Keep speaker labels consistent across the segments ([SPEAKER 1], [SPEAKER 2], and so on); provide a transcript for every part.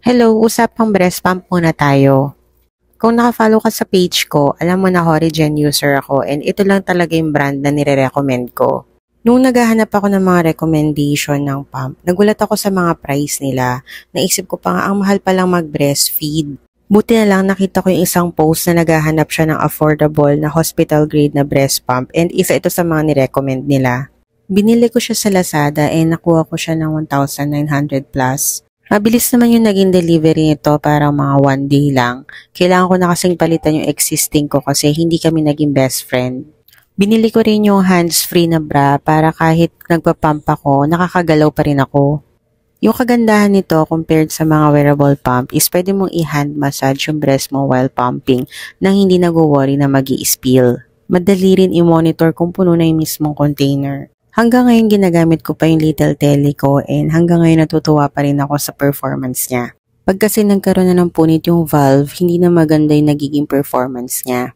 [SPEAKER 1] Hello, usapang breast pump muna tayo. Kung naka-follow ka sa page ko, alam mo na Horigen user ako and ito lang talaga yung brand na nire-recommend ko. Nung naghahanap ako ng mga recommendation ng pump, nagulat ako sa mga price nila. Naisip ko pa nga, ang mahal palang mag-breastfeed. Buti na lang nakita ko yung isang post na naghahanap siya ng affordable na hospital grade na breast pump and isa ito sa mga nirecommend nila. Binili ko siya sa Lazada and nakuha ko siya ng 1,900 plus. Mabilis naman yung naging delivery nito, para mga 1 day lang. Kailangan ko na kasing palitan yung existing ko kasi hindi kami naging best friend. Binili ko rin yung hands-free na bra para kahit nagpa-pump ako, nakakagalaw pa rin ako. Yung kagandahan nito compared sa mga wearable pump is pwede mong i-hand massage yung breast mo while pumping nang hindi nag-worry na mag-i-spill. Madali rin i-monitor kung puno na yung mismong container. Hanggang ngayon ginagamit ko pa yung Little Telly ko and hanggang ngayon natutuwa pa rin ako sa performance niya. Pag kasi nagkaroon na ng punit yung valve, hindi na maganda yung nagiging performance niya.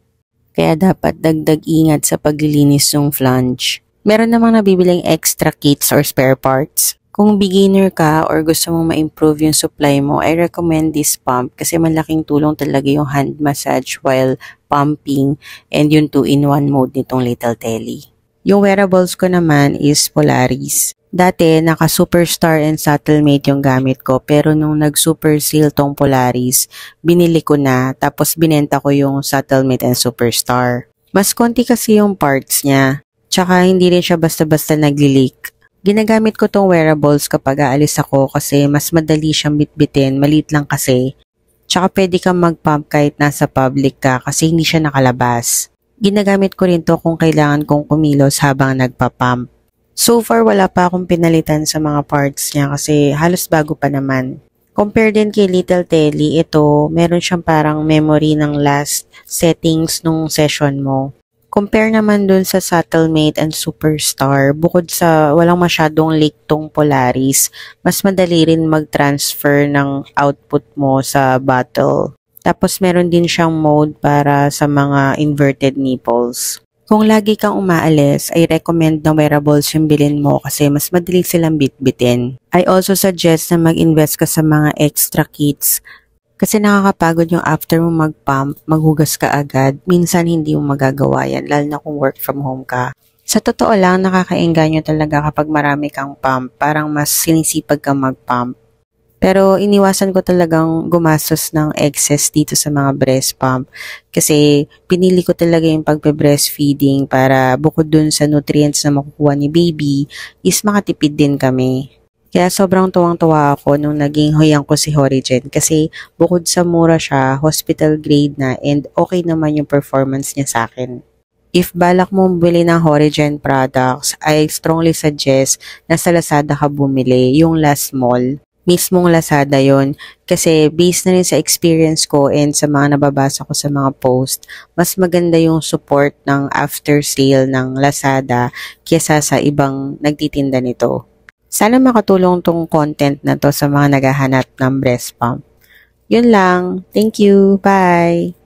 [SPEAKER 1] Kaya dapat dagdag ingat sa paglilinis yung flange. Meron namang nabibiling extra kits or spare parts. Kung beginner ka or gusto mong ma-improve yung supply mo, I recommend this pump kasi malaking tulong talaga yung hand massage while pumping and yung 2-in-1 mode nitong Little Telly. Yung wearables ko naman is Polaris. Dati, naka Superstar and Subtlemate yung gamit ko, pero nung nag-super sale tong Polaris, binili ko na, tapos binenta ko yung Subtlemate and Superstar. Mas konti kasi yung parts niya, tsaka hindi rin siya basta-basta nagli-leak. Ginagamit ko tong wearables kapag aalis ako kasi mas madali siyang bitbitin, maliit lang kasi. Tsaka pwede kang mag-pump kahit nasa public ka kasi hindi siya nakalabas. Ginagamit ko rin to kung kailangan kong kumilos habang nagpa-pump. So far, wala pa akong pinalitan sa mga parts niya kasi halos bago pa naman. Compare din kay Little Telly, ito, meron siyang parang memory ng last settings nung session mo. Compare naman dun sa Subtlemate and Superstar, bukod sa walang masyadong leak tong Polaris, mas madali rin mag-transfer ng output mo sa bottle. Tapos meron din siyang mode para sa mga inverted nipples. Kung lagi kang umaalis, I recommend na wearables yung bilhin mo kasi mas madali silang bitbitin. I also suggest na mag-invest ka sa mga extra kits kasi nakakapagod yung after mo mag-pump, maghugas ka agad. Minsan hindi mo magagawa yan, lalo na kung work from home ka. Sa totoo lang, nakakaengganyo talaga kapag marami kang pump. Parang mas sinisipag kang mag-pump. Pero iniwasan ko talagang gumastos ng excess dito sa mga breast pump kasi pinili ko talaga yung pagpe-breastfeeding para bukod dun sa nutrients na makukuha ni baby is makatipid din kami. Kaya sobrang tuwang-tuwa ako nung naging huyang ko si Horigen kasi bukod sa mura siya, hospital grade na and okay naman yung performance niya sa akin. If balak mo bumili ng Horigen products, I strongly suggest na sa Lazada ka bumili, yung last mall. Mismong Lazada yon kasi based na rin sa experience ko and sa mga nababasa ko sa mga post, mas maganda yung support ng after sale ng Lazada kesa sa ibang nagtitinda nito. Sana makatulong tong content na to sa mga naghahanap ng breast pump. Yun lang. Thank you. Bye!